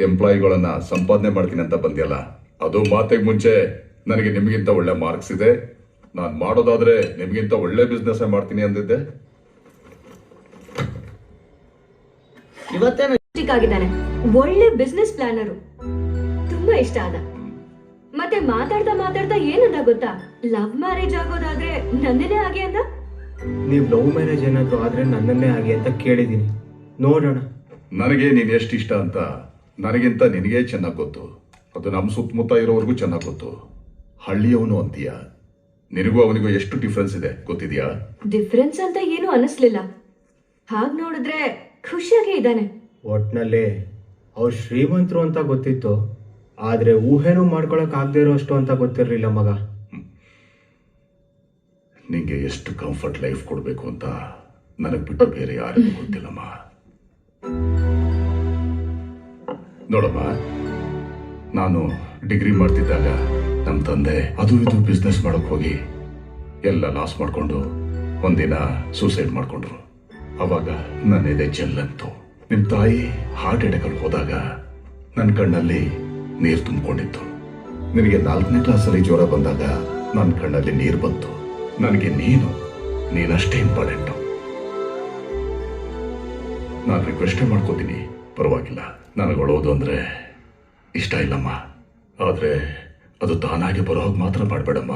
ಎಂಪ್ಲಾಯಿಗಳನ್ನ ಸಂಪಾದನೆ ಮಾಡ್ತೀನಿ ಅಂತ ಬಂದ್ಯಲ್ಲ, ಅದು ಮಾತಿಗೆ ಮುಂಚೆ ನನಗೆ ನಿಮಗಿಂತ ಒಳ್ಳೆ ಮಾರ್ಕ್ಸ್ ಇದೆ, ನಾನು ಮಾಡೋದಾದ್ರೆ ನಿಮಗಿಂತ ಒಳ್ಳೆ ಬಿಸ್ನೆಸ್ ಮಾಡ್ತೀನಿ ಅಂದಿದ್ದೆ. ಇವತ್ತೇನು ಆಗಿದ್ದಾನೆ, ಒಳ್ಳೆ ಬಿಸ್ನೆಸ್ ಪ್ಲಾನರು, ತುಂಬಾ ಇಷ್ಟ ಆದ. ಮತ್ತೆ ಮಾತಾಡ್ತಾ ಏನಂದ ಗೊತ್ತಾ, ಲವ್ ಮ್ಯಾರೇಜ್ ಆಗೋದಾದ್ರೆ ನನ್ನನ್ನೇ ಆಗಿ ಅಂದ. ನೀವು ಲವ್ ಮ್ಯಾರೇಜ್ ಏನಾದ್ರು ಆದ್ರೆ ನನ್ನನ್ನೇ ಆಗಿ ಅಂತ ಕೇಳಿದೀನಿ, ನೋಡೋಣ. ನನಗೆ ನೀನು ಎಷ್ಟು ಇಷ್ಟ ಅಂತ ನನಗಿಂತ ನಿನಗೆ ಚೆನ್ನಾಗಿ ಗೊತ್ತು, ಅದು ನಮ್ಮ ಸುತ್ತಮುತ್ತ ಇರೋವರೆಗೂ ಚೆನ್ನಾಗಿ ಗೊತ್ತು. ಹಳ್ಳಿಯವನು ಅಂತೀಯ, ನಿನಗೂ ಅವನಿಗೂ ಎಷ್ಟು ಡಿಫ್ರೆನ್ಸ್ ಇದೆ ಗೊತ್ತಿದ್ಯಾ? ಡಿಫ್ರೆನ್ಸ್ ಅಂತ ಏನು ಅನಿಸ್ಲಿಲ್ಲ, ಹಾಗ್ ನೋಡಿದ್ರೆ ಖುಷಿಯಾಗೇ ಇದ್ದಾನೆ. ಒಟ್ನಲ್ಲಿ ಅವ್ರು ಶ್ರೀಮಂತರು ಅಂತ ಗೊತ್ತಿತ್ತು, ಆದ್ರೆ ಊಹೆನೂ ಮಾಡ್ಕೊಳಕ್ ಆಗದೆ ಇರೋ ಅಷ್ಟು ಅಂತ ಗೊತ್ತಿರ್ಲಿಲ್ಲ ಮಗ. ನಿಂಗೆ ಎಷ್ಟು ಕಂಫರ್ಟ್ ಲೈಫ್ ಕೊಡಬೇಕು ಅಂತ ನನಗೆ ಬಿಟ್ಟು ಬೇರೆ ಯಾರಿಗೂ ಗೊತ್ತಿಲ್ಲಮ್ಮ. ನೋಡಮ್ಮ, ನಾನು ಡಿಗ್ರಿ ಮಾಡ್ತಿದ್ದಾಗ ನಮ್ಮ ತಂದೆ ಅದು ಇದು ಬಿಸ್ನೆಸ್ ಮಾಡಕ್ ಹೋಗಿ ಎಲ್ಲ ಲಾಸ್ ಮಾಡ್ಕೊಂಡು ಒಂದಿನ ಸೂಸೈಡ್ ಮಾಡ್ಕೊಂಡ್ರು. ಅವಾಗ ನನ್ನ ಎದೆ ಜಲ್ಲಂತು. ನಿಮ್ಮ ತಾಯಿ ಹಾರ್ಟ್ ಅಟ್ಯಾಕ್ ಅಲ್ಲಿ ಹೋದಾಗ ನನ್ನ ಕಣ್ಣಲ್ಲಿ ನೀರು ತುಂಬಿಕೊಂಡಿತ್ತು. ನಿನಗೆ 4ನೇ ಕ್ಲಾಸಲ್ಲಿ ಜ್ವರ ಬಂದಾಗ ನನ್ನ ಕಣ್ಣಲ್ಲಿ ನೀರು ಬಂತು. ನನಗೆ ನೀನಷ್ಟೇ ಇಂಪಾರ್ಟೆಂಟು. ನಾನು ರಿಕ್ವೆಸ್ಟೇ ಮಾಡ್ಕೋತೀನಿ, ಪರವಾಗಿಲ್ಲ, ನನಗೆ ಅಳೋದು ಅಂದರೆ ಇಷ್ಟ ಇಲ್ಲಮ್ಮ, ಆದರೆ ಅದು ತಾನಾಗಿ ಬರೋ ಹಾಗೆ ಮಾತ್ರ ಮಾಡಬೇಡಮ್ಮ.